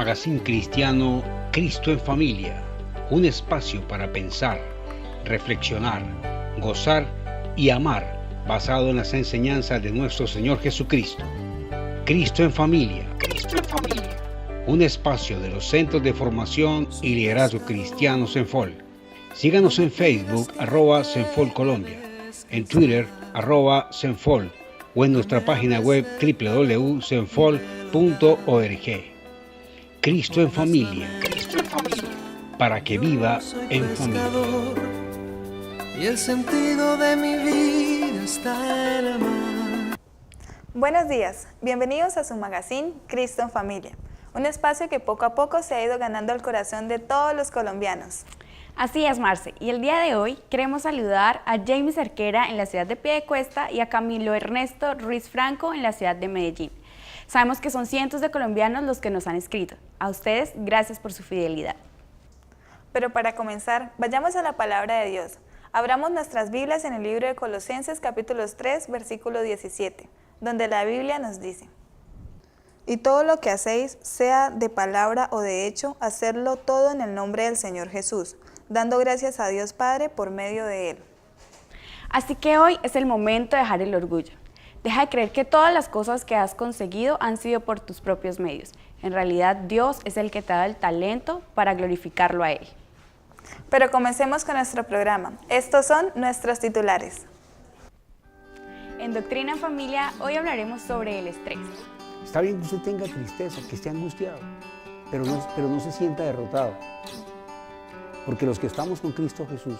Magazine Cristiano Cristo en Familia, un espacio para pensar, reflexionar, gozar y amar basado en las enseñanzas de nuestro Señor Jesucristo. Cristo en Familia, Cristo en Familia, un espacio de los Centros de Formación y Liderazgo Cristiano Cenfol. Síganos en Facebook, @Cenfol Colombia, en Twitter, @Cenfol, o en nuestra página web www.cenfol.org. Cristo en Familia, Cristo en Familia, para que viva en familia. Y el sentido de mi vida está en el mar. Buenos días, bienvenidos a su magazine Cristo en Familia, un espacio que poco a poco se ha ido ganando el corazón de todos los colombianos. Así es, Marce, y el día de hoy queremos saludar a Jamie Cerquera en la ciudad de Piedecuesta y a Camilo Ernesto Ruiz Franco en la ciudad de Medellín. Sabemos que son cientos de colombianos los que nos han escrito. A ustedes, gracias por su fidelidad. Pero para comenzar, vayamos a la palabra de Dios. Abramos nuestras Biblias en el libro de Colosenses capítulo 3, versículo 17, donde la Biblia nos dice: y todo lo que hacéis, sea de palabra o de hecho, hacerlo todo en el nombre del Señor Jesús, dando gracias a Dios Padre por medio de Él. Así que hoy es el momento de dejar el orgullo. Deja de creer que todas las cosas que has conseguido han sido por tus propios medios. En realidad, Dios es el que te da el talento para glorificarlo a Él. Pero comencemos con nuestro programa. Estos son nuestros titulares. En Doctrina en Familia, hoy hablaremos sobre el estrés. Está bien que usted tenga tristeza, que esté angustiado, pero no se sienta derrotado. Porque los que estamos con Cristo Jesús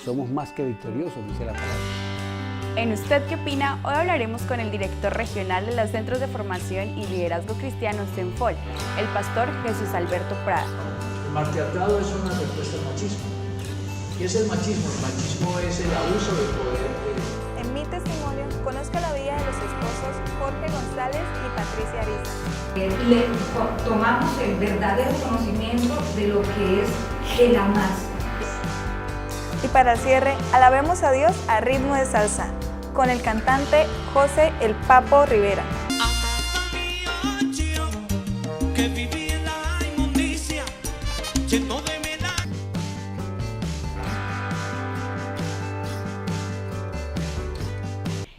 somos más que victoriosos, dice la palabra. En ¿Usted qué opina? Hoy hablaremos con el director regional de los Centros de Formación y Liderazgo Cristiano Cenfol, el pastor Jesús Alberto Prada. El maltratado es una respuesta al machismo. ¿Qué es el machismo? El machismo es el abuso del poder. En mi testimonio, conozco la vida de los esposos Jorge González y Patricia Ariza. Tomamos el verdadero conocimiento de lo que es el amar. Y para el cierre, alabemos a Dios a ritmo de salsa, con el cantante José el Papo Rivera.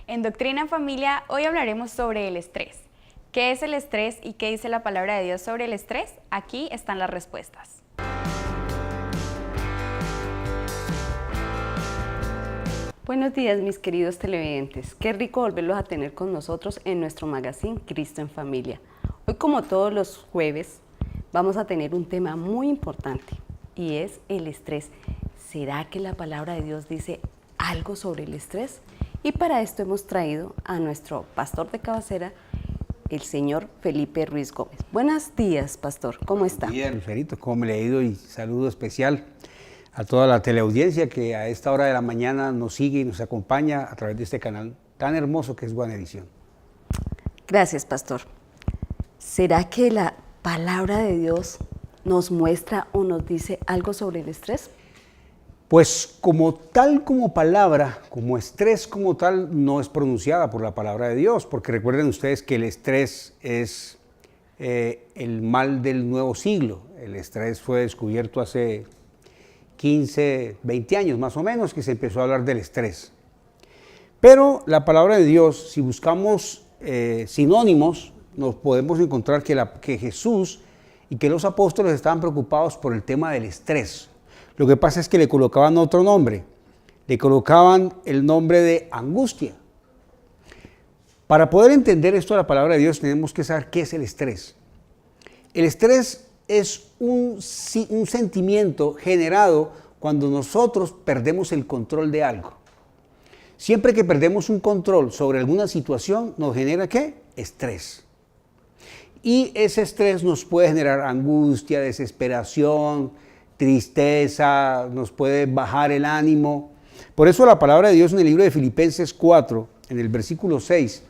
En Doctrina en Familia, hoy hablaremos sobre el estrés. ¿Qué es el estrés y qué dice la palabra de Dios sobre el estrés? Aquí están las respuestas. Buenos días, mis queridos televidentes. Qué rico volverlos a tener con nosotros en nuestro magazine Cristo en Familia. Hoy, como todos los jueves, vamos a tener un tema muy importante y es el estrés. ¿Será que la palabra de Dios dice algo sobre el estrés? Y para esto hemos traído a nuestro pastor de cabecera, el señor Felipe Ruiz Gómez. Buenos días, pastor. ¿Cómo está? Bien, Ferito, ¿cómo le ha ido? Y saludo especial a toda la teleaudiencia que a esta hora de la mañana nos sigue y nos acompaña a través de este canal tan hermoso que es Buenavisión. Gracias, pastor. ¿Será que la palabra de Dios nos muestra o nos dice algo sobre el estrés? Pues como palabra, como estrés como tal, no es pronunciada por la palabra de Dios, porque recuerden ustedes que el estrés es el mal del nuevo siglo. El estrés fue descubierto hace 15, 20 años más o menos que se empezó a hablar del estrés. Pero la palabra de Dios, si buscamos sinónimos, nos podemos encontrar que Jesús y que los apóstoles estaban preocupados por el tema del estrés. Lo que pasa es que le colocaban otro nombre, le colocaban el nombre de angustia. Para poder entender esto de la palabra de Dios tenemos que saber qué es el estrés. El estrés es un sentimiento generado cuando nosotros perdemos el control de algo. Siempre que perdemos un control sobre alguna situación, nos genera ¿qué? Estrés. Y ese estrés nos puede generar angustia, desesperación, tristeza, nos puede bajar el ánimo. Por eso la palabra de Dios en el libro de Filipenses 4, en el versículo 6,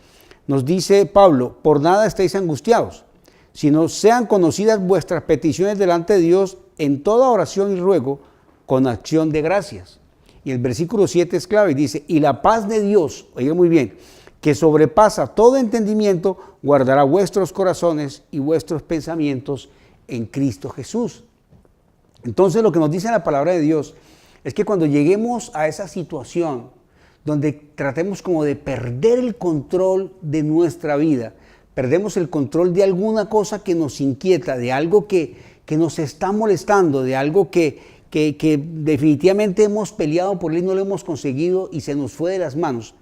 nos dice Pablo: por nada estéis angustiados, sino sean conocidas vuestras peticiones delante de Dios en toda oración y ruego con acción de gracias. Y el versículo 7 es clave y dice: y la paz de Dios, oiga muy bien, que sobrepasa todo entendimiento, guardará vuestros corazones y vuestros pensamientos en Cristo Jesús. Entonces lo que nos dice la palabra de Dios es que cuando lleguemos a esa situación donde tratemos como de perder el control de nuestra vida, perdemos el control de alguna cosa que nos inquieta, de algo que nos está molestando, de algo que definitivamente hemos peleado por él y no lo hemos conseguido y se nos fue de las manos.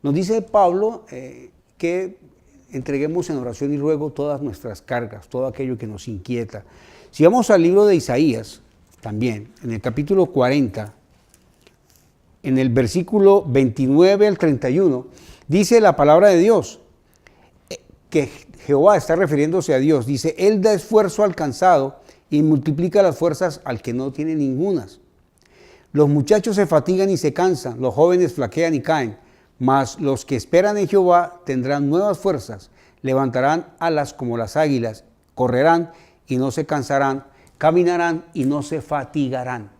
Nos dice Pablo que entreguemos en oración y ruego todas nuestras cargas, todo aquello que nos inquieta. Si vamos al libro de Isaías, también, en el capítulo 40, en el versículo 29 al 31, dice la palabra de Dios, que Jehová está refiriéndose a Dios, dice, Él da esfuerzo al cansado y multiplica las fuerzas al que no tiene ningunas. Los muchachos se fatigan y se cansan, los jóvenes flaquean y caen, mas los que esperan en Jehová tendrán nuevas fuerzas, levantarán alas como las águilas, correrán y no se cansarán, caminarán y no se fatigarán.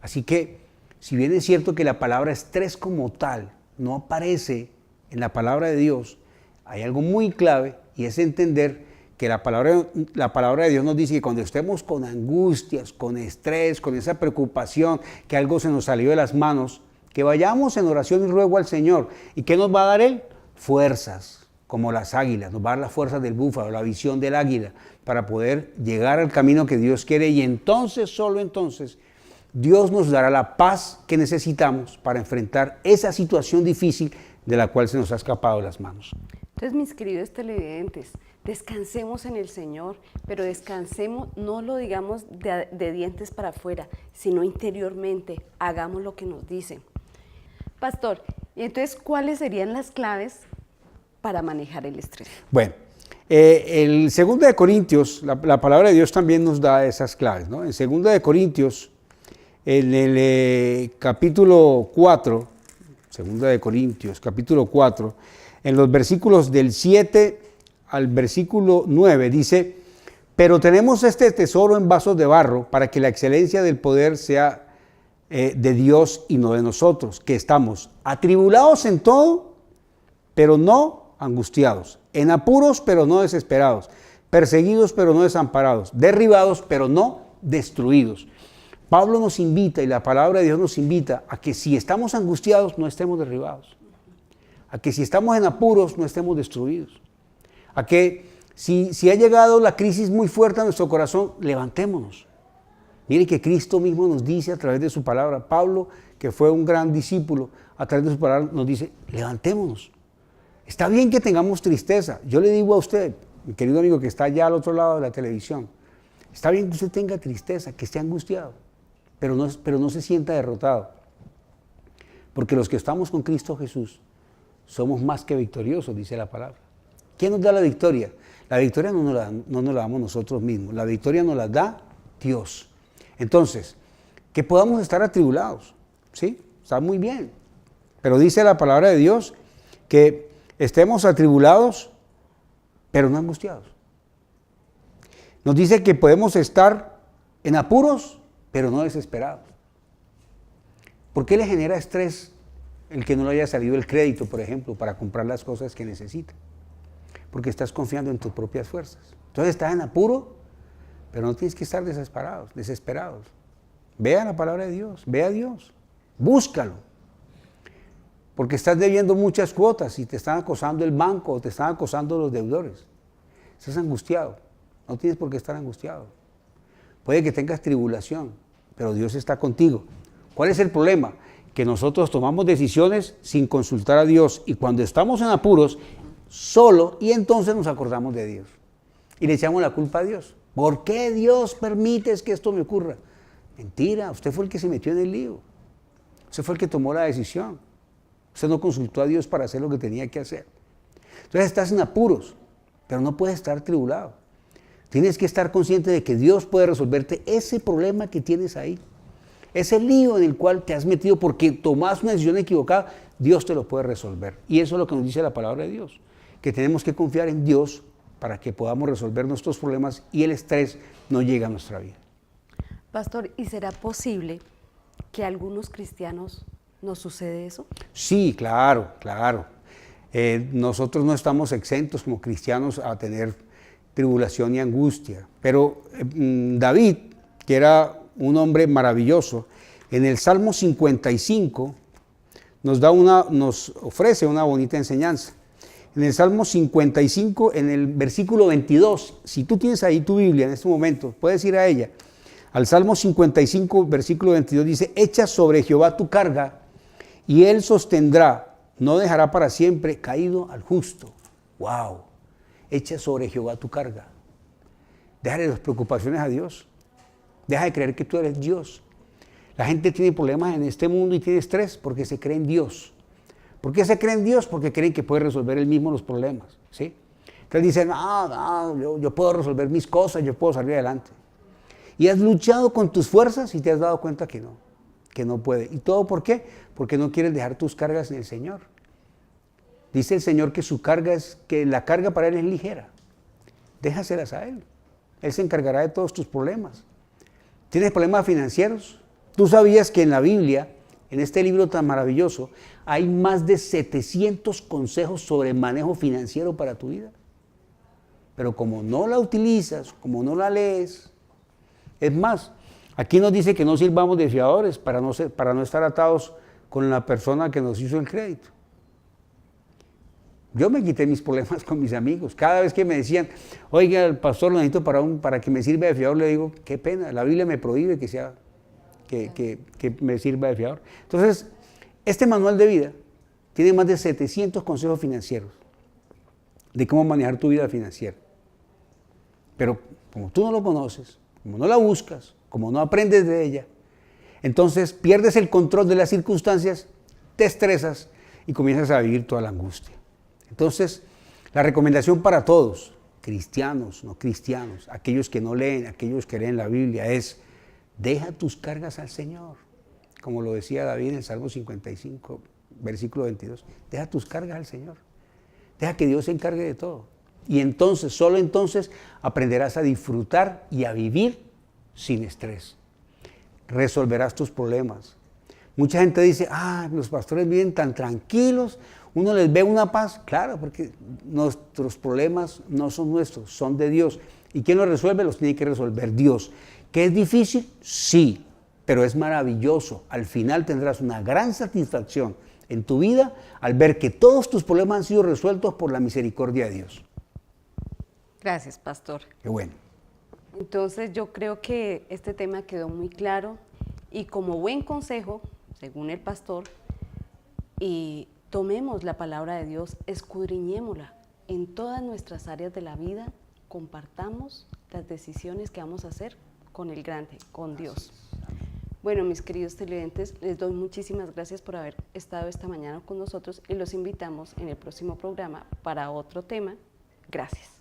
Así que, si bien es cierto que la palabra estrés como tal no aparece en la palabra de Dios, hay algo muy clave y es entender que la palabra de Dios nos dice que cuando estemos con angustias, con estrés, con esa preocupación, que algo se nos salió de las manos, que vayamos en oración y ruego al Señor. ¿Y qué nos va a dar Él? Fuerzas, como las águilas, nos va a dar las fuerzas del búfalo, la visión del águila, para poder llegar al camino que Dios quiere y entonces, solo entonces, Dios nos dará la paz que necesitamos para enfrentar esa situación difícil de la cual se nos ha escapado de las manos. Entonces, mis queridos televidentes, descansemos en el Señor, pero descansemos, no lo digamos de dientes para afuera, sino interiormente, hagamos lo que nos dice. Pastor, y entonces, ¿cuáles serían las claves para manejar el estrés? Bueno, el 2 de Corintios, la palabra de Dios también nos da esas claves, ¿no? En 2 de Corintios, en el capítulo 4, 2 de Corintios, capítulo 4, en los versículos del 7 al versículo 9, dice, pero tenemos este tesoro en vasos de barro para que la excelencia del poder sea de Dios y no de nosotros, que estamos atribulados en todo, pero no angustiados, en apuros, pero no desesperados, perseguidos, pero no desamparados, derribados, pero no destruidos. Pablo nos invita y la palabra de Dios nos invita a que si estamos angustiados no estemos derribados, a que si estamos en apuros no estemos destruidos, a que si ha llegado la crisis muy fuerte a nuestro corazón, levantémonos. Mire que Cristo mismo nos dice a través de su palabra, Pablo, que fue un gran discípulo, a través de su palabra nos dice, levantémonos. Está bien que tengamos tristeza. Yo le digo a usted, mi querido amigo que está allá al otro lado de la televisión, está bien que usted tenga tristeza, que esté angustiado, pero no se sienta derrotado. Porque los que estamos con Cristo Jesús somos más que victoriosos, dice la palabra. ¿Quién nos da la victoria? La victoria no nos la damos nosotros mismos, la victoria nos la da Dios. Entonces, que podamos estar atribulados, ¿sí? Está muy bien. Pero dice la palabra de Dios que estemos atribulados, pero no angustiados. Nos dice que podemos estar en apuros, pero no desesperados. ¿Por qué le genera estrés el que no le haya salido el crédito, por ejemplo, para comprar las cosas que necesita? Porque estás confiando en tus propias fuerzas. Entonces estás en apuro, pero no tienes que estar desesperados. Vea la palabra de Dios, ve a Dios, búscalo. Porque estás debiendo muchas cuotas y te están acosando el banco o te están acosando los deudores. Estás angustiado, no tienes por qué estar angustiado. Puede que tengas tribulación, pero Dios está contigo. ¿Cuál es el problema? Que nosotros tomamos decisiones sin consultar a Dios y cuando estamos en apuros, solo, y entonces nos acordamos de Dios. Y le echamos la culpa a Dios. ¿Por qué Dios permites que esto me ocurra? Mentira, usted fue el que se metió en el lío. Usted fue el que tomó la decisión. Usted no consultó a Dios para hacer lo que tenía que hacer. Entonces estás en apuros, pero no puedes estar tribulado. Tienes que estar consciente de que Dios puede resolverte ese problema que tienes ahí. Ese lío en el cual te has metido porque tomas una decisión equivocada, Dios te lo puede resolver. Y eso es lo que nos dice la palabra de Dios, que tenemos que confiar en Dios para que podamos resolver nuestros problemas y el estrés no llegue a nuestra vida. Pastor, ¿y será posible que a algunos cristianos nos sucede eso? Sí, claro. Nosotros no estamos exentos como cristianos a tener tribulación y angustia. Pero David, que era un hombre maravilloso, en el Salmo 55 nos ofrece una bonita enseñanza. En el Salmo 55, en el versículo 22, si tú tienes ahí tu Biblia en este momento, puedes ir a ella. Al Salmo 55, versículo 22 dice, echa sobre Jehová tu carga y él sostendrá, no dejará para siempre caído al justo. ¡Wow! Echa sobre Jehová tu carga. Déjale las preocupaciones a Dios. Deja de creer que tú eres Dios. La gente tiene problemas en este mundo y tiene estrés porque se cree en Dios. ¿Por qué se cree en Dios? Porque creen que puede resolver él mismo los problemas, ¿sí? Entonces dicen, yo puedo resolver mis cosas, yo puedo salir adelante. Y has luchado con tus fuerzas y te has dado cuenta que no puede. ¿Y todo por qué? Porque no quieres dejar tus cargas en el Señor. Dice el Señor que la carga para Él es ligera. Déjaselas a Él. Él se encargará de todos tus problemas. ¿Tienes problemas financieros? ¿Tú sabías que en la Biblia, en este libro tan maravilloso, hay más de 700 consejos sobre manejo financiero para tu vida? Pero como no la utilizas, como no la lees, es más, aquí nos dice que no sirvamos de fiadores para no estar atados con la persona que nos hizo el crédito. Yo me quité mis problemas con mis amigos. Cada vez que me decían, oiga, el pastor lo necesito para que me sirva de fiador, le digo, qué pena, la Biblia me prohíbe que me sirva de fiador. Entonces, este manual de vida tiene más de 700 consejos financieros de cómo manejar tu vida financiera. Pero como tú no lo conoces, como no la buscas, como no aprendes de ella, entonces pierdes el control de las circunstancias, te estresas y comienzas a vivir toda la angustia. Entonces, la recomendación para todos, cristianos, no cristianos, aquellos que no leen, aquellos que leen la Biblia, es deja tus cargas al Señor. Como lo decía David en el Salmo 55, versículo 22. Deja tus cargas al Señor. Deja que Dios se encargue de todo. Y entonces, solo entonces, aprenderás a disfrutar y a vivir sin estrés. Resolverás tus problemas. Mucha gente dice, los pastores viven tan tranquilos, uno les ve una paz. Claro, porque nuestros problemas no son nuestros, son de Dios. ¿Y quién los resuelve? Los tiene que resolver Dios. ¿Que es difícil? Sí, pero es maravilloso. Al final tendrás una gran satisfacción en tu vida al ver que todos tus problemas han sido resueltos por la misericordia de Dios. Gracias, pastor. Qué bueno. Entonces yo creo que este tema quedó muy claro y como buen consejo, según el pastor, y tomemos la palabra de Dios, escudriñémosla en todas nuestras áreas de la vida, compartamos las decisiones que vamos a hacer con el grande, con Dios. Bueno, mis queridos televidentes, les doy muchísimas gracias por haber estado esta mañana con nosotros y los invitamos en el próximo programa para otro tema. Gracias.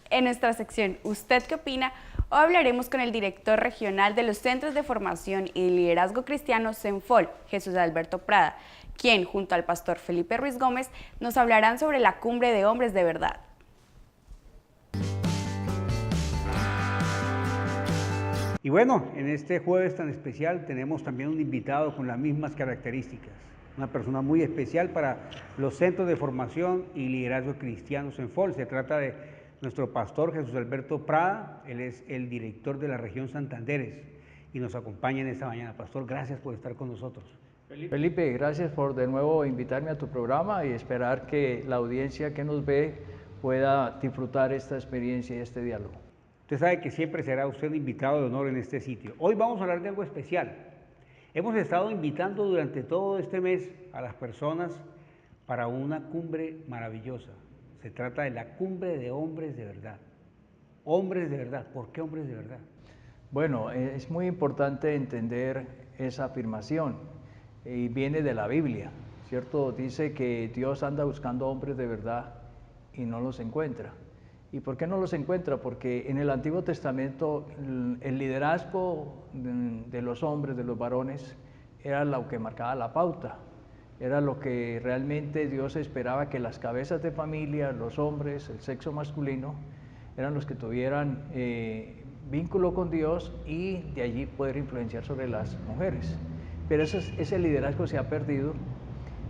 En nuestra sección ¿Usted qué opina? Hoy hablaremos con el director regional de los Centros de Formación y Liderazgo Cristiano CENFOL, Jesús Alberto Prada, quien, junto al pastor Felipe Ruiz Gómez, nos hablarán sobre la Cumbre de Hombres de Verdad. Y bueno, en este jueves tan especial tenemos también un invitado con las mismas características. Una persona muy especial para los Centros de Formación y Liderazgo Cristiano CENFOL. Se trata de nuestro pastor Jesús Alberto Prada. Él es el director de la región Santanderes y nos acompaña en esta mañana. Pastor, gracias por estar con nosotros. Felipe, gracias por de nuevo invitarme a tu programa y esperar que la audiencia que nos ve pueda disfrutar esta experiencia y este diálogo. Usted sabe que siempre será usted invitado de honor en este sitio. Hoy vamos a hablar de algo especial. Hemos estado invitando durante todo este mes a las personas para una cumbre maravillosa. Se trata de la Cumbre de Hombres de Verdad. Hombres de verdad. ¿Por qué hombres de verdad? Bueno, es muy importante entender esa afirmación y viene de la Biblia, ¿cierto? Dice que Dios anda buscando hombres de verdad y no los encuentra. ¿Y por qué no los encuentra? Porque en el Antiguo Testamento el liderazgo de los hombres, de los varones, era lo que marcaba la pauta. Era lo que realmente Dios esperaba, que las cabezas de familia, los hombres, el sexo masculino, eran los que tuvieran vínculo con Dios y de allí poder influenciar sobre las mujeres. Pero ese liderazgo se ha perdido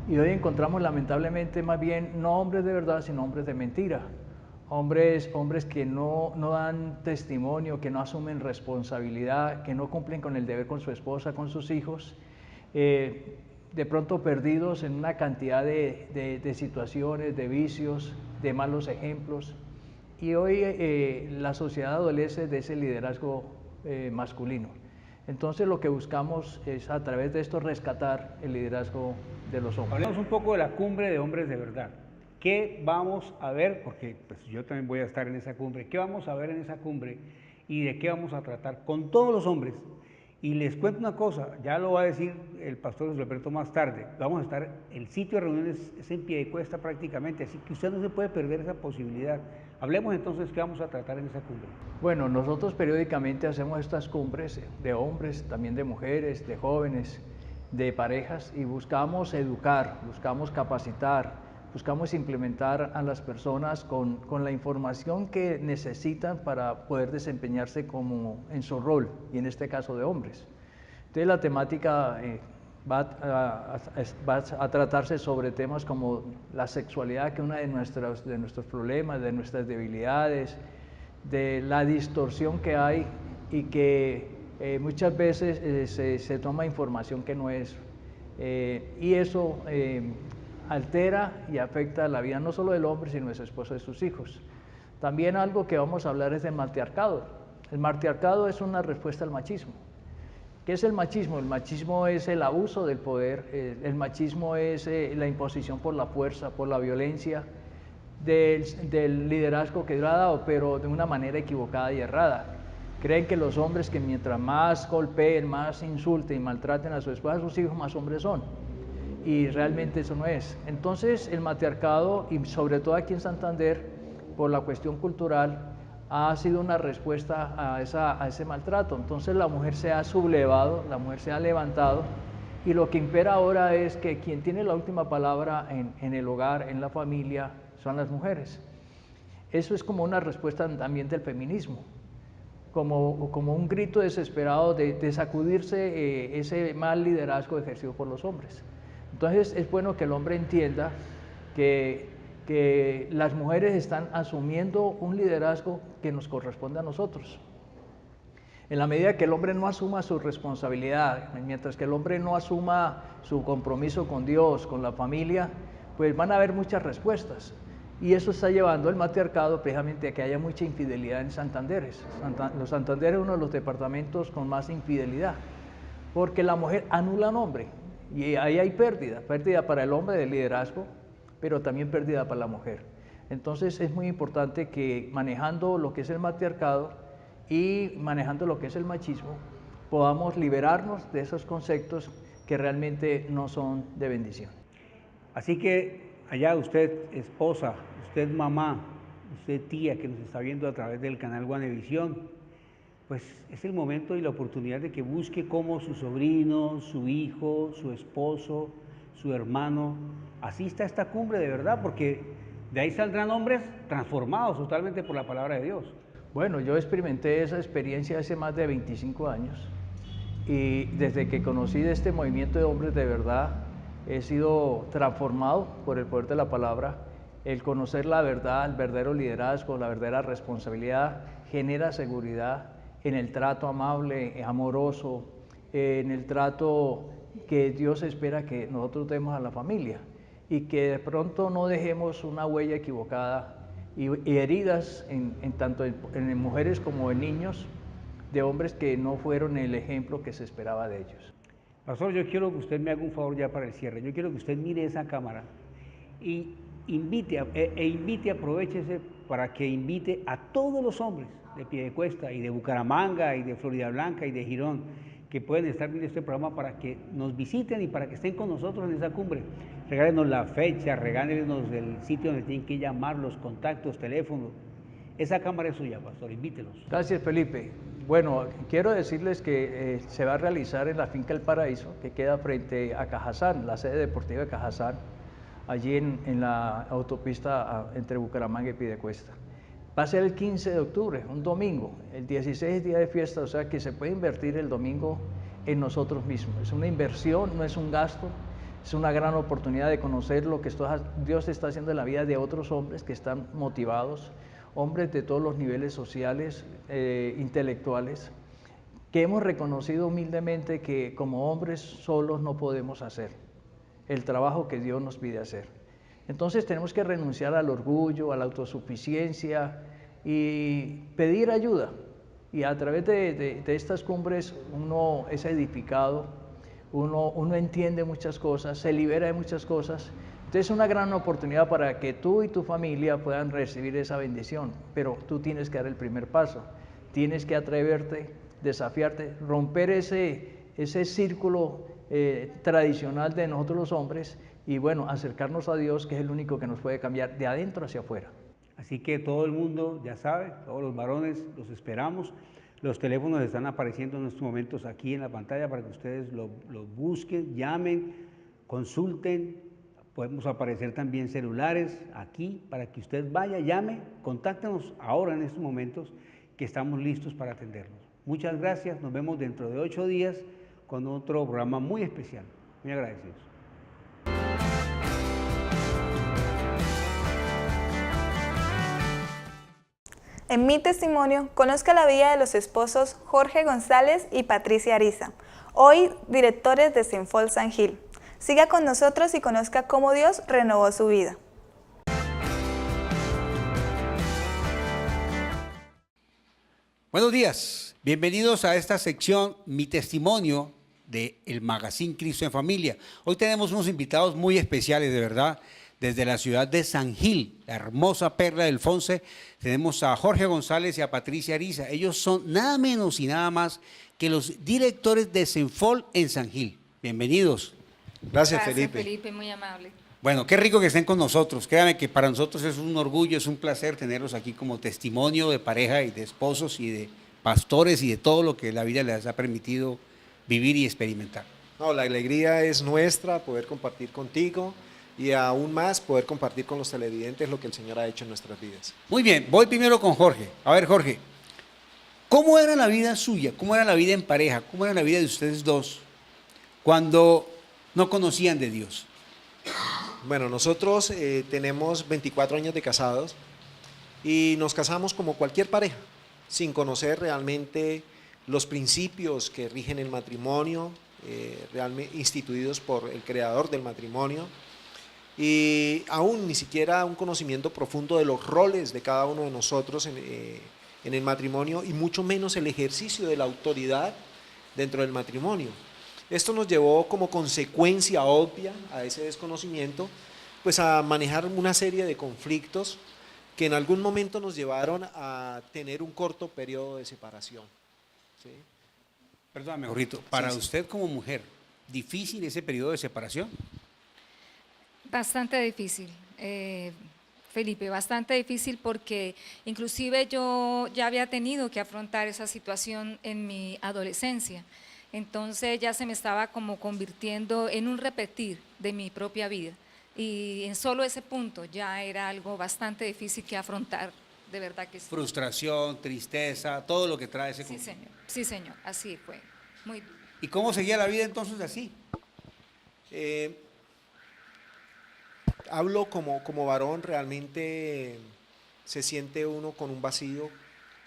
Y hoy encontramos lamentablemente más bien no hombres de verdad, sino hombres de mentira. Hombres que no dan testimonio, que no asumen responsabilidad, que no cumplen con el deber con su esposa, con sus hijos, de pronto perdidos en una cantidad de situaciones, de vicios, de malos ejemplos. Y hoy la sociedad adolece de ese liderazgo masculino. Entonces lo que buscamos es a través de esto rescatar el liderazgo de los hombres. Hablemos un poco de la cumbre de hombres de verdad. ¿Qué vamos a ver? Porque pues, yo también voy a estar en esa cumbre. ¿Qué vamos a ver en esa cumbre y de qué vamos a tratar con todos los hombres? Y les cuento una cosa, ya lo va a decir el pastor José Alberto más tarde. Vamos a estar, el sitio de reuniones es en Piedecuesta prácticamente, así que usted no se puede perder esa posibilidad. Hablemos entonces qué vamos a tratar en esa cumbre. Bueno, nosotros periódicamente hacemos estas cumbres de hombres, también de mujeres, de jóvenes, de parejas, y buscamos educar, buscamos capacitar, buscamos implementar a las personas con la información que necesitan para poder desempeñarse como en su rol, y en este caso de hombres. Entonces la temática va a tratarse sobre temas como la sexualidad, que es uno de nuestros problemas, de nuestras debilidades, de la distorsión que hay y que muchas veces se toma información que no es, y eso altera y afecta la vida no solo del hombre, sino de su esposa y de sus hijos. También algo que vamos a hablar es del matriarcado. El matriarcado es una respuesta al machismo. ¿Qué es el machismo? El machismo es el abuso del poder, el machismo es la imposición por la fuerza, por la violencia, del liderazgo que Dios ha dado, pero de una manera equivocada y errada. Creen que los hombres que mientras más golpeen, más insulten y maltraten a su esposa, a sus hijos, más hombres son. Y realmente eso no es. Entonces el matriarcado, y sobre todo aquí en Santander, por la cuestión cultural, ha sido una respuesta a ese maltrato. Entonces la mujer se ha sublevado, la mujer se ha levantado, y lo que impera ahora es que quien tiene la última palabra en el hogar, en la familia, son las mujeres. Eso es como una respuesta también del feminismo, como un grito desesperado de sacudirse ese mal liderazgo ejercido por los hombres. Entonces es bueno que el hombre entienda que las mujeres están asumiendo un liderazgo que nos corresponde a nosotros. En la medida que el hombre no asuma su responsabilidad, mientras que el hombre no asuma su compromiso con Dios, con la familia, pues van a haber muchas respuestas. Y eso está llevando el matriarcado precisamente a que haya mucha infidelidad en Santanderes. Los Santanderes es uno de los departamentos con más infidelidad, porque la mujer anula al hombre. Y ahí hay pérdida para el hombre del liderazgo, pero también pérdida para la mujer. Entonces es muy importante que manejando lo que es el matriarcado y manejando lo que es el machismo, podamos liberarnos de esos conceptos que realmente no son de bendición. Así que allá usted esposa, usted mamá, usted tía que nos está viendo a través del canal Guanevisión, pues es el momento y la oportunidad de que busque cómo su sobrino, su hijo, su esposo, su hermano asista a esta cumbre de verdad, porque de ahí saldrán hombres transformados totalmente por la palabra de Dios. Bueno, yo experimenté esa experiencia hace más de 25 años y desde que conocí de este movimiento de hombres de verdad he sido transformado por el poder de la palabra. El conocer la verdad, el verdadero liderazgo, la verdadera responsabilidad genera seguridad en el trato amable, amoroso, en el trato que Dios espera que nosotros demos a la familia, y que de pronto no dejemos una huella equivocada y heridas tanto en mujeres como en niños, de hombres que no fueron el ejemplo que se esperaba de ellos. Pastor, yo quiero que usted me haga un favor ya para el cierre. Yo quiero que usted mire esa cámara y aprovechese para que invite a todos los hombres de Piedecuesta y de Bucaramanga y de Florida Blanca y de Girón que pueden estar viendo este programa para que nos visiten y para que estén con nosotros en esa cumbre. Regálenos la fecha, regálenos el sitio donde tienen que llamar, los contactos, teléfonos. Esa cámara es suya, pastor, invítelos. Gracias, Felipe. Bueno, quiero decirles que se va a realizar en la Finca El Paraíso, que queda frente a Cajazán, la sede deportiva de Cajazán, allí en la autopista entre Bucaramanga y Piedecuesta. Va a ser el 15 de octubre, un domingo. El 16 es día de fiesta, o sea que se puede invertir el domingo en nosotros mismos. Es una inversión, no es un gasto. Es una gran oportunidad de conocer lo que Dios está haciendo en la vida de otros hombres que están motivados, hombres de todos los niveles sociales, intelectuales, que hemos reconocido humildemente que como hombres solos no podemos hacer el trabajo que Dios nos pide hacer. Entonces tenemos que renunciar al orgullo, a la autosuficiencia y pedir ayuda. Y a través de estas cumbres uno es edificado, uno entiende muchas cosas, se libera de muchas cosas. Entonces es una gran oportunidad para que tú y tu familia puedan recibir esa bendición, pero tú tienes que dar el primer paso, tienes que atreverte, desafiarte, romper ese círculo tradicional de nosotros los hombres y bueno, acercarnos a Dios, que es el único que nos puede cambiar de adentro hacia afuera. Así que todo el mundo ya sabe, todos los varones los esperamos. Los teléfonos están apareciendo en estos momentos aquí en la pantalla para que ustedes los busquen, llamen, consulten. Podemos aparecer también celulares aquí para que usted vaya, llame, contáctenos ahora en estos momentos que estamos listos para atenderlos. Muchas gracias, nos vemos dentro de 8 días con otro programa muy especial. Muy agradecidos. En Mi Testimonio, conozca la vida de los esposos Jorge González y Patricia Ariza, hoy directores de Senfol San Gil. Siga con nosotros y conozca cómo Dios renovó su vida. Buenos días, bienvenidos a esta sección Mi Testimonio del Magazine Cristo en Familia. Hoy tenemos unos invitados muy especiales, de verdad. Desde la ciudad de San Gil, la hermosa perla del Fonce, tenemos a Jorge González y a Patricia Ariza. Ellos son nada menos y nada más que los directores de Senfol en San Gil. Bienvenidos. Gracias, Felipe, muy amable. Bueno, qué rico que estén con nosotros. Créanme que para nosotros es un orgullo, es un placer tenerlos aquí como testimonio de pareja y de esposos y de pastores y de todo lo que la vida les ha permitido vivir y experimentar. No, la alegría es nuestra poder compartir contigo y aún más poder compartir con los televidentes lo que el Señor ha hecho en nuestras vidas. Muy bien, voy primero con Jorge. A ver, Jorge, ¿cómo era la vida suya? ¿Cómo era la vida en pareja? ¿Cómo era la vida de ustedes dos cuando no conocían de Dios? Bueno, nosotros tenemos 24 años de casados y nos casamos como cualquier pareja, sin conocer realmente los principios que rigen el matrimonio, realmente instituidos por el creador del matrimonio, y aún ni siquiera un conocimiento profundo de los roles de cada uno de nosotros en el matrimonio y mucho menos el ejercicio de la autoridad dentro del matrimonio. Esto nos llevó como consecuencia obvia a ese desconocimiento, pues a manejar una serie de conflictos que en algún momento nos llevaron a tener un corto periodo de separación. ¿Sí? Perdóname, Jorrito, para usted como mujer, ¿difícil ese periodo de separación? Bastante difícil, Felipe, bastante difícil porque inclusive yo ya había tenido que afrontar esa situación en mi adolescencia. Entonces ya se me estaba como convirtiendo en un repetir de mi propia vida y en solo ese punto ya era algo bastante difícil que afrontar, de verdad que sí. Frustración, tristeza, todo lo que trae ese conflicto. Sí señor, así fue. Muy... ¿Y cómo seguía la vida entonces así? Hablo como varón, realmente se siente uno con un vacío,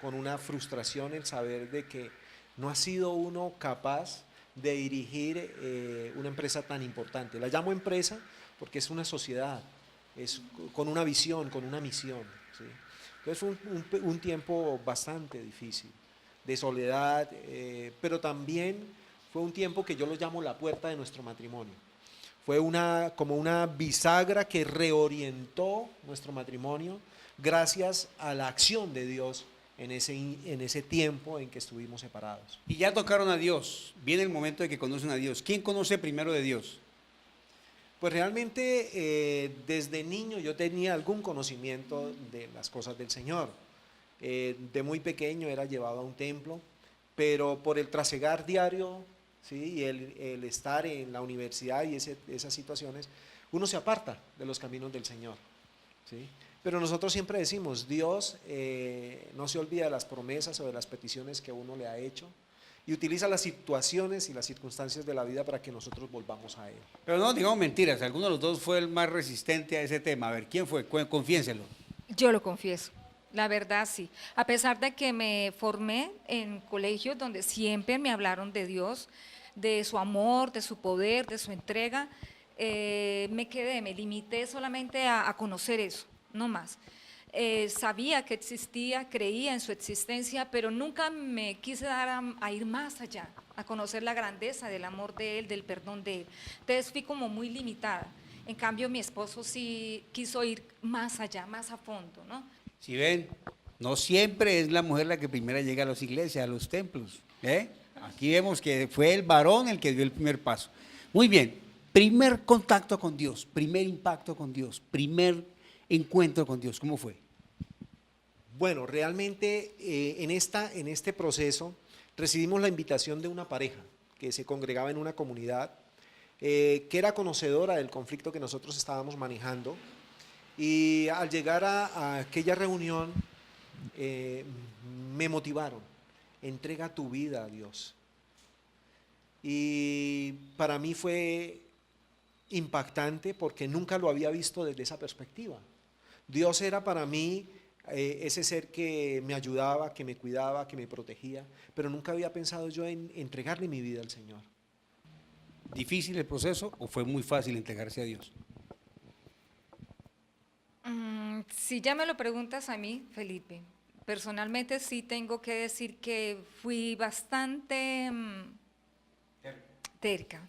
con una frustración en saber de que no ha sido uno capaz de dirigir una empresa tan importante. La llamo empresa porque es una sociedad, es con una visión, con una misión. ¿Sí? Entonces fue un tiempo bastante difícil, de soledad, pero también fue un tiempo que yo lo llamo la puerta de nuestro matrimonio. Fue como una bisagra que reorientó nuestro matrimonio gracias a la acción de Dios en ese tiempo en que estuvimos separados. Y ya tocaron a Dios, viene el momento de que conocen a Dios. ¿Quién conoce primero de Dios? Pues realmente desde niño yo tenía algún conocimiento de las cosas del Señor. De muy pequeño era llevado a un templo, pero por el trasegar diario, ¿sí? Y el estar en la universidad y esas situaciones, uno se aparta de los caminos del Señor, ¿sí? Pero nosotros siempre decimos, Dios no se olvida de las promesas o de las peticiones que uno le ha hecho, y utiliza las situaciones y las circunstancias de la vida para que nosotros volvamos a Él. Pero no digamos mentiras, alguno de los dos fue el más resistente a ese tema. A ver, ¿quién fue? Confiéselo. Yo lo confieso, la verdad sí. A pesar de que me formé en colegios donde siempre me hablaron de Dios, de su amor, de su poder, de su entrega, me limité solamente a conocer eso, no más. Sabía que existía, creía en su existencia, pero nunca me quise dar a ir más allá, a conocer la grandeza del amor de Él, del perdón de Él. Entonces fui como muy limitada. En cambio, mi esposo sí quiso ir más allá, más a fondo, ¿no? Si ven, no siempre es la mujer la que primero llega a las iglesias, a los templos. Aquí vemos que fue el varón el que dio el primer paso. Muy bien, primer contacto con Dios, primer impacto con Dios, primer encuentro con Dios, ¿cómo fue? Bueno, realmente en este proceso recibimos la invitación de una pareja que se congregaba en una comunidad que era conocedora del conflicto que nosotros estábamos manejando, y al llegar a aquella reunión me motivaron: entrega tu vida a Dios. Y para mí fue impactante porque nunca lo había visto desde esa perspectiva. Dios era para mí ese ser que me ayudaba, que me cuidaba, que me protegía, pero nunca había pensado yo en entregarle mi vida al Señor. ¿Difícil el proceso o fue muy fácil entregarse a Dios? Si ya me lo preguntas a mí, Felipe, personalmente sí tengo que decir que fui bastante terca,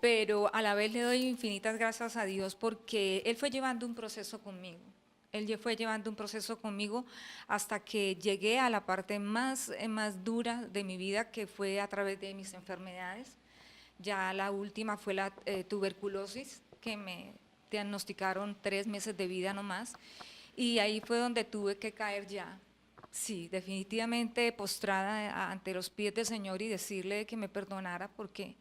pero a la vez le doy infinitas gracias a Dios porque Él fue llevando un proceso conmigo. Él fue llevando un proceso conmigo hasta que llegué a la parte más dura de mi vida, que fue a través de mis enfermedades. Ya la última fue la tuberculosis, que me diagnosticaron 3 meses de vida nomás, y ahí fue donde tuve que caer ya, sí, definitivamente postrada ante los pies del Señor y decirle que me perdonara porque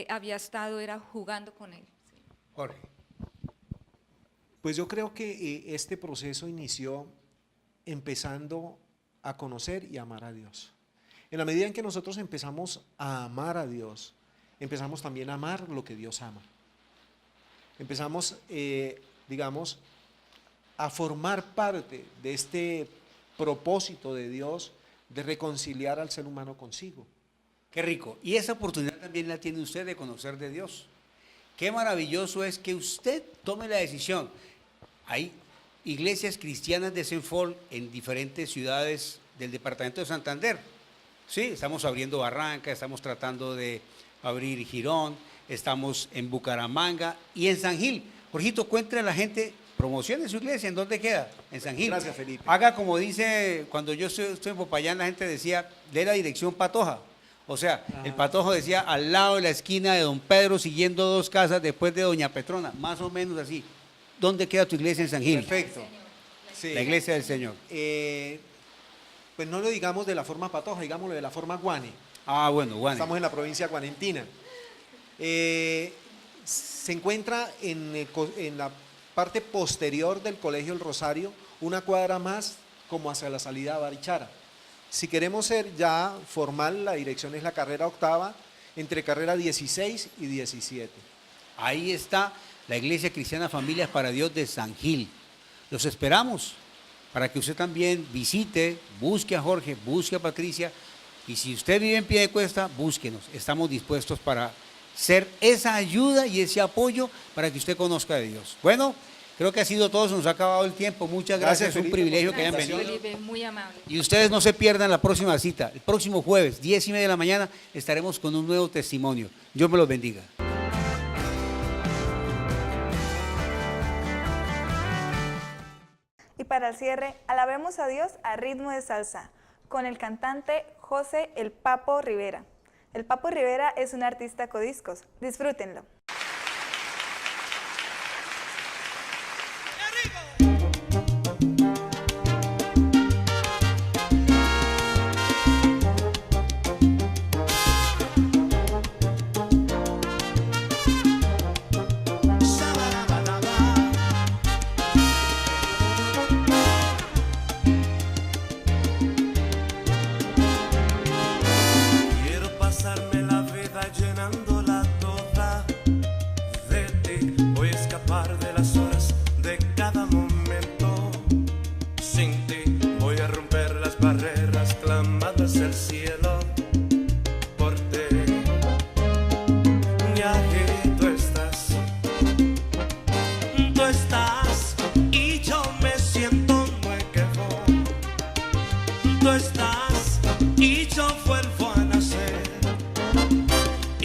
había estado jugando con Él. Sí. Jorge. Pues yo creo que este proceso inició empezando a conocer y amar a Dios. En la medida en que nosotros empezamos a amar a Dios, empezamos también a amar lo que Dios ama. Empezamos, digamos, a formar parte de este propósito de Dios de reconciliar al ser humano consigo. Qué rico. Y esa oportunidad también la tiene usted de conocer de Dios. Qué maravilloso es que usted tome la decisión. Hay iglesias cristianas de Senfol en diferentes ciudades del departamento de Santander. Sí, estamos abriendo Barranca, estamos tratando de abrir Girón, estamos en Bucaramanga y en San Gil. Jorgito, cuéntale a la gente, promocione su iglesia, ¿en dónde queda? En San Gil. Gracias, Felipe. Haga como dice, cuando yo estoy en Popayán, la gente decía, de la dirección Patoja. O sea, el Patojo decía al lado de la esquina de Don Pedro, siguiendo 2 casas después de Doña Petrona, más o menos así. ¿Dónde queda tu iglesia en San Gil? Perfecto. Sí. La iglesia del Señor. Pues no lo digamos de la forma Patoja, digámoslo de la forma Guane. Ah, bueno, Guane. Estamos en la provincia guanentina. Se encuentra en la parte posterior del Colegio El Rosario, una cuadra más como hacia la salida a Barichara. Si queremos ser ya formal, la dirección es la carrera 8ª, entre carrera 16 y 17. Ahí está la Iglesia Cristiana Familias para Dios de San Gil. Los esperamos para que usted también visite, busque a Jorge, busque a Patricia, y si usted vive en Piedecuesta, búsquenos. Estamos dispuestos para ser esa ayuda y ese apoyo para que usted conozca de Dios. Bueno, creo que ha sido todo, se nos ha acabado el tiempo. Muchas gracias, es un privilegio que hayan venido. Felipe, muy amable. Y ustedes no se pierdan la próxima cita. El próximo jueves, 10:30 de la mañana, estaremos con un nuevo testimonio. Dios me los bendiga. Y para el cierre, alabemos a Dios a ritmo de salsa, con el cantante José El Papo Rivera. El Papo Rivera es un artista codiscos. Disfrútenlo.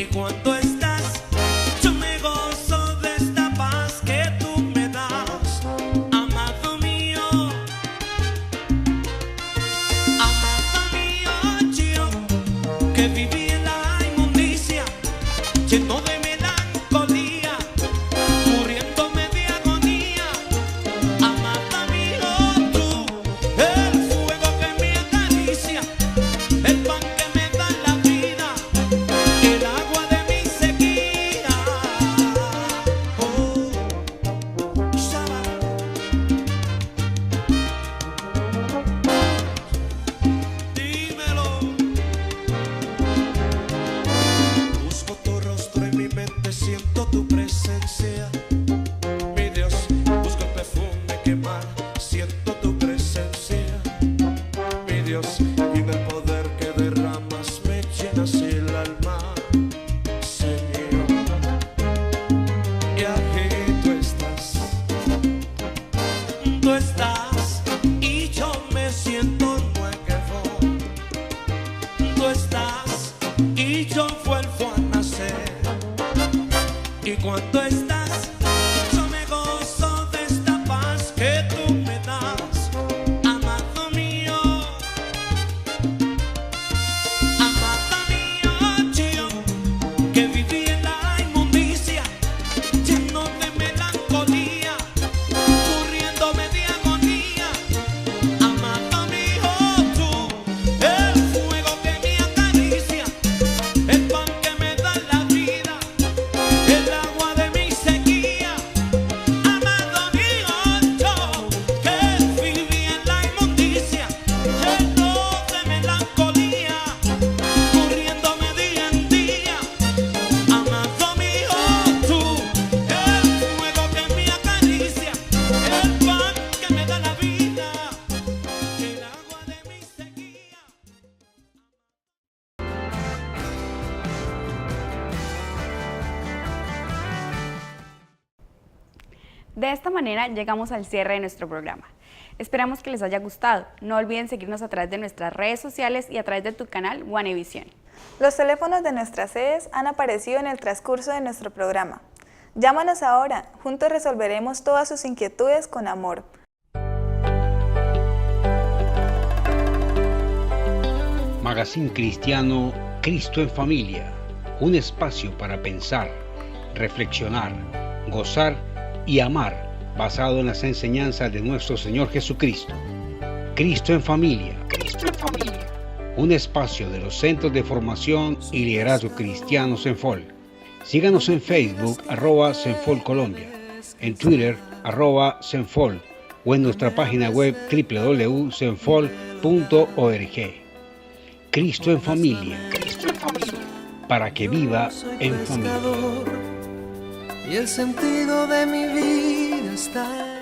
Y cuando estás, yo me gozo de esta paz que tú me das, amado mío, yo que viví en la inmundicia, lleno de melancolía, muriéndome de agonía, amado mío, tú, el fuego que me acaricia, el pan que me da la vida, el agua de mi sequía. Oh, Shabbat. Dímelo. Busco tu rostro en mi mente, siento tu presencia. Mi Dios, busco el perfume quemar, siento tu presencia. Mi Dios, y en el poder que derramas me llenas el alma, Señor. Y aquí tú estás, y yo me siento nuevo. Tú estás, y yo vuelvo a nacer. Y cuando estás, yo me gozo de esta paz que tú me das, amado mío, yo que viví en la inmundicia, lleno de melancolía, muriéndome de agonía, amado mío, tú, el fuego que me acaricia, el pan que me da la vida, el agua de mi sequía, amado mío, yo que viví en la inmundicia, lleno de melancolía, muriéndome día en día, amado mío, tú, el fuego que me acaricia, el pan que me da la vida, el agua de mi sequía. De esta manera llegamos al cierre de nuestro programa. Esperamos que les haya gustado. No olviden seguirnos a través de nuestras redes sociales y a través de tu canal Wanevisión. Los teléfonos de nuestras sedes han aparecido en el transcurso de nuestro programa. Llámanos ahora, juntos resolveremos todas sus inquietudes con amor. Magazine Cristiano Cristo en Familia, un espacio para pensar, reflexionar, gozar y amar, basado en las enseñanzas de nuestro Señor Jesucristo. Cristo en Familia, un espacio de los Centros de Formación y Liderazgo Cristiano Cenfol. Síganos en Facebook, @Cenfol Colombia, en Twitter, @Cenfol, o en nuestra página web www.cenfol.org. Cristo en Familia, para que viva en familia. Y el sentido de mi vida está